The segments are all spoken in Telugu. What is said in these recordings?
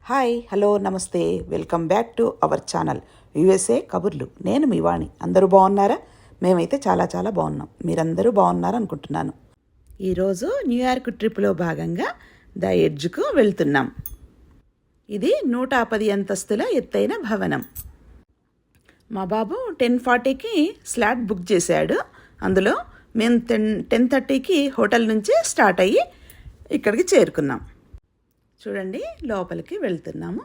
హాయ్ హలో నమస్తే welcome back to our channel USA కబుర్లు. నేను మీ వాణి. అందరూ బాగున్నారా? మేమైతే చాలా చాలా బాగున్నాం. మీరందరూ బాగున్నారు అనుకుంటున్నాను. ఈరోజు న్యూయార్క్ ట్రిప్లో భాగంగా ద ఎడ్జ్కు వెళ్తున్నాం. ఇది 110 అంతస్తుల ఎత్తైన భవనం. మా బాబు 10:40కి స్లాట్ బుక్ చేశాడు. అందులో మేము 10:30కి హోటల్ నుంచి స్టార్ట్ అయ్యి ఇక్కడికి చేరుకున్నాం. చూడండి, లోపలికి వెళ్తున్నాము.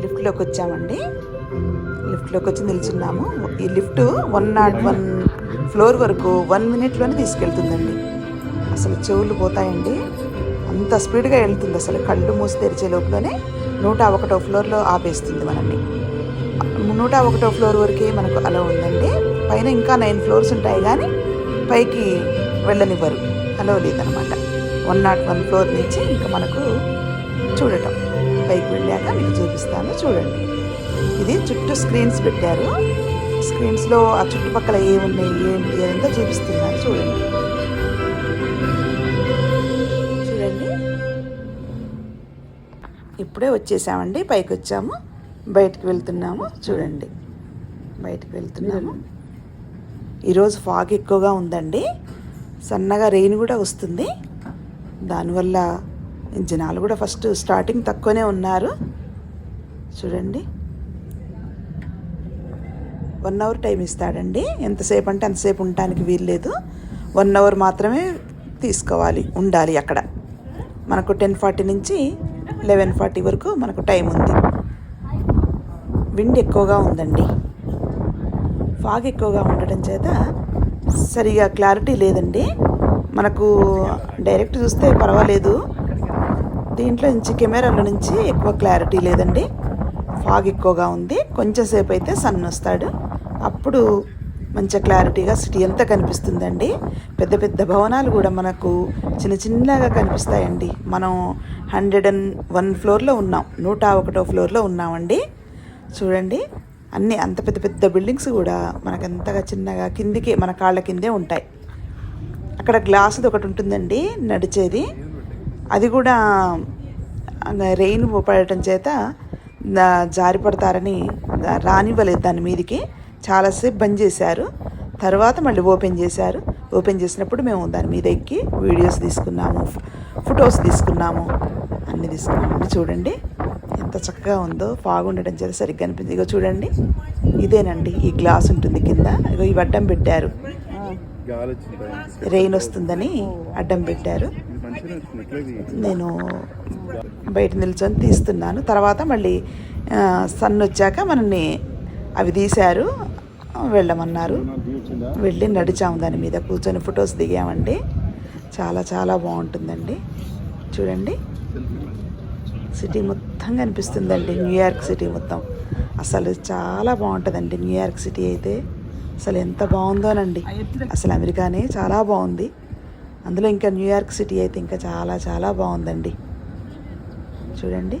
లిఫ్ట్లోకి వచ్చామండి. లిఫ్ట్లోకి వచ్చి నిల్చున్నాము. ఈ లిఫ్ట్ 101 ఫ్లోర్ వరకు 1 మినిట్లోనే తీసుకెళ్తుందండి. అసలు చెవులు పోతాయండి, అంత స్పీడ్గా వెళ్తుంది. అసలు కళ్ళు మూసి తెరిచే లోపలనే 101వ ఫ్లోర్లో ఆపేస్తుంది మనల్ని. 101వ ఫ్లోర్ వరకే మనకు అలా ఉందండి. పైన ఇంకా 9 ఫ్లోర్స్ ఉంటాయి, కానీ పైకి వెళ్ళనివ్వరు, అలా లేదనమాట. 101 ఫ్లోర్ నుంచి ఇంకా మనకు చూడటం. పైకి వెళ్ళాక మీకు చూపిస్తాను, చూడండి. ఇది చుట్టూ స్క్రీన్స్ పెట్టారు. స్క్రీన్స్లో ఆ చుట్టుపక్కల ఏమున్నాయి ఏంటి అదంతా చూపిస్తున్నారు. చూడండి చూడండి ఇప్పుడే వచ్చేసామండి, పైకి వచ్చాము, బయటికి వెళ్తున్నాము. చూడండి, బయటికి వెళ్తున్నాము. ఈరోజు ఫాగ్ ఎక్కువగా ఉందండి, సన్నగా రెయిన్ కూడా వస్తుంది. దానివల్ల జనాలు కూడా ఫస్ట్ స్టార్టింగ్ తక్కువనే ఉన్నారు. చూడండి, 1 అవర్ టైం ఇస్తాడండి. ఎంతసేపు అంటే అంతసేపు ఉండటానికి వీల్లేదు. 1 అవర్ మాత్రమే తీసుకోవాలి, ఉండాలి అక్కడ. మనకు 10:40 నుంచి 11:40 వరకు మనకు టైం ఉంది. విండ్ ఎక్కువగా ఉందండి. ఫాగ్ ఎక్కువగా ఉండటం చేత సరిగా క్లారిటీ లేదండి. మనకు డైరెక్ట్ చూస్తే పర్వాలేదు, దీంట్లో నుంచి కెమెరాల నుంచి ఎక్కువ క్లారిటీ లేదండి. ఫాగ్ ఎక్కువగా ఉంది. కొంచెం సేపు అయితే సన్ వస్తాడు, అప్పుడు మంచి క్లారిటీగా సిటీ అంతా కనిపిస్తుందండి. పెద్ద పెద్ద భవనాలు కూడా మనకు చిన్న చిన్నగా కనిపిస్తాయండి. మనం 101 ఫ్లోర్లో ఉన్నాం, 101వ ఫ్లోర్లో ఉన్నామండి. చూడండి, అన్నీ అంత పెద్ద పెద్ద బిల్డింగ్స్ కూడా మనకంతగా చిన్నగా కిందికి మన కాళ్ళ కిందే ఉంటాయి. అక్కడ గ్లాసుది ఒకటి ఉంటుందండి నడిచేది, అది కూడా రెయిన్ పడటం చేత జారి పడతారని రానివ్వలేదు దాని మీదకి. చాలాసేపు బంద్ చేశారు, తర్వాత మళ్ళీ ఓపెన్ చేశారు. ఓపెన్ చేసినప్పుడు మేము దాని మీద ఎక్కి వీడియోస్ తీసుకున్నాము, ఫొటోస్ తీసుకున్నాము, అన్నీ తీసుకున్నామండి. చూడండి ఎంత చక్కగా ఉందో. ఫాగ్ ఉండడం చేత సరిగ్గా అనిపించింది. ఇగో చూడండి, ఇదేనండి ఈ గ్లాస్ ఉంటుంది కింద. ఇగో ఇవి అడ్డం పెట్టారు, రెయిన్ వస్తుందని అడ్డం పెట్టారు. నేను బయట నిల్చొని తీస్తున్నాను. తర్వాత మళ్ళీ సన్ వచ్చాక మనల్ని అవి తీశారు, వెళ్ళమన్నారు. వెళ్ళి నడిచాము, దాని మీద కూర్చొని ఫొటోస్ దిగామండి. చాలా చాలా బాగుంటుందండి. చూడండి, సిటీ మొత్తం కనిపిస్తుందండి, న్యూయార్క్ సిటీ మొత్తం. అసలు చాలా బాగుంటుందండి న్యూయార్క్ సిటీ అయితే. అసలు ఎంత బాగుందోనండి, అసలు అమెరికానే చాలా బాగుంది, అందులో ఇంకా న్యూయార్క్ సిటీ అయితే ఇంకా చాలా చాలా బాగుందండి. చూడండి,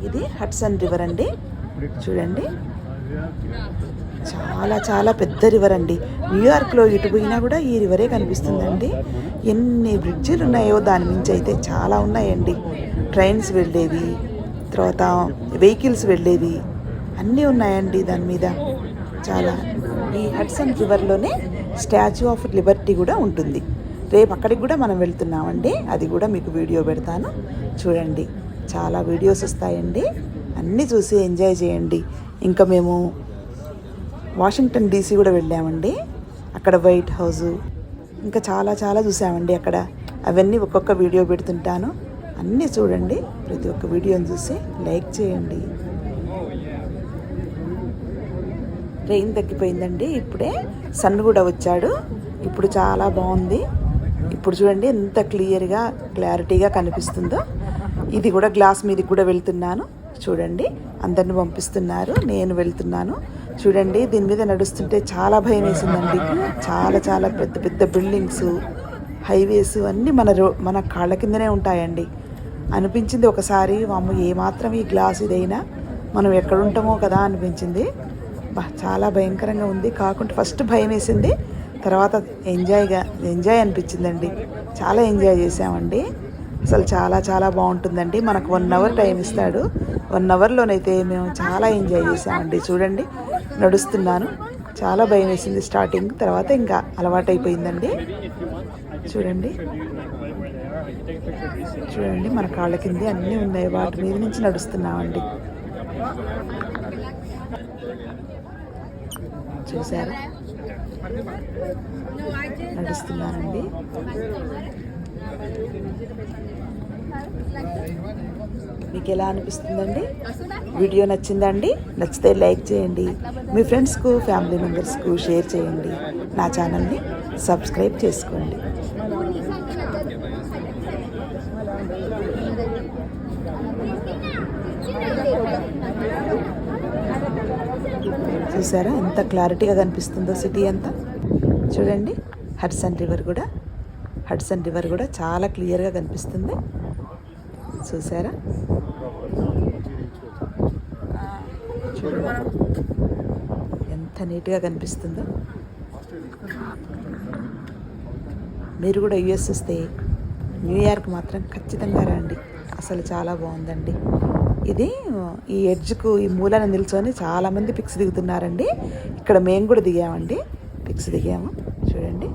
ఇది హడ్సన్ రివర్ అండి. చూడండి, చాలా చాలా పెద్ద రివర్ అండి. న్యూయార్క్లో ఇటు పోయినా కూడా ఈ రివరే కనిపిస్తుందండి. ఎన్ని బ్రిడ్జిలు ఉన్నాయో దాని మించి అయితే చాలా ఉన్నాయండి. ట్రైన్స్ వెళ్ళేవి, తర్వాత వెహికల్స్ వెళ్ళేవి, అన్నీ ఉన్నాయండి దాని మీద చాలా. ఈ హడ్సన్ రివర్లోనే స్టాచ్యూ ఆఫ్ లిబర్టీ కూడా ఉంటుంది. రేపు అక్కడికి కూడా మనం వెళ్తున్నామండి, అది కూడా మీకు వీడియో పెడతాను చూడండి. చాలా వీడియోస్ వస్తాయండి, అన్నీ చూసి ఎంజాయ్ చేయండి. ఇంకా మేము వాషింగ్టన్ DC కూడా వెళ్ళామండి, అక్కడ వైట్ హౌజు, ఇంకా చాలా చాలా చూసామండి అక్కడ. అవన్నీ ఒక్కొక్క వీడియో పెడుతుంటాను, అన్నీ చూడండి. ప్రతి ఒక్క వీడియోని చూసి లైక్ చేయండి, రెయిన్ తగ్గిపోయిందండి. ఇప్పుడే సన్ కూడా వచ్చాడు. ఇప్పుడు చాలా బాగుంది. ఇప్పుడు చూడండి ఎంత క్లారిటీగా కనిపిస్తుందో. ఇది కూడా గ్లాస్ మీదకి కూడా వెళ్తున్నాను. చూడండి అందరిని పంపిస్తున్నారు, నేను వెళ్తున్నాను. చూడండి దీని మీద నడుస్తుంటే చాలా భయం వేసిందండి. చాలా చాలా పెద్ద పెద్ద బిల్డింగ్స్, హైవేస్ అన్నీ మన కాళ్ళ కిందనే ఉంటాయండి. అనిపించింది ఒకసారి, వాము ఏమాత్రం ఈ గ్లాస్ ఇదైనా మనం ఎక్కడుంటామో కదా అనిపించింది. చాలా భయంకరంగా ఉంది. కాకుండా ఫస్ట్ భయం వేసింది, తర్వాత ఎంజాయ్ అనిపించిందండి. చాలా ఎంజాయ్ చేసామండి. అసలు చాలా చాలా బాగుంటుందండి. మనకు 1 అవర్ టైం ఇస్తాడు. 1 అవర్లోనైతే మేము చాలా ఎంజాయ్ చేసామండి. చూడండి నడుస్తున్నాను. చాలా భయం వేసింది స్టార్టింగ్, తర్వాత ఇంకా అలవాటైపోయిందండి. చూడండి మన కాళ్ళ కింద అన్నీ ఉన్నాయి, వాటి మీద నుంచి నడుస్తున్నామండి. చూసారా నడుస్తున్నానండి. మీకు ఎలా అనిపిస్తుందండి? వీడియో నచ్చిందండి? నచ్చితే లైక్ చేయండి, మీ ఫ్రెండ్స్కు ఫ్యామిలీ మెంబర్స్కు షేర్ చేయండి, నా ఛానల్ని సబ్స్క్రైబ్ చేసుకోండి. చూసారా ఎంత క్లారిటీగా కనిపిస్తుందో సిటీ అంతా. చూడండి హడ్సన్ రివర్ కూడా చాలా క్లియర్గా కనిపిస్తుంది. చూసారా చూడండి ఎంత నీట్గా కనిపిస్తుందో. మీరు కూడా యూఎస్ వస్తే న్యూయార్క్ మాత్రం ఖచ్చితంగా రండి. అసలు చాలా బాగుందండి. ఇది ఈ ఎడ్జ్కు ఈ మూలాన నిల్చొని చాలామంది పిక్స్ దిగుతున్నారండి. ఇక్కడ మేము కూడా దిగామండి, పిక్స్ దిగాము. చూడండి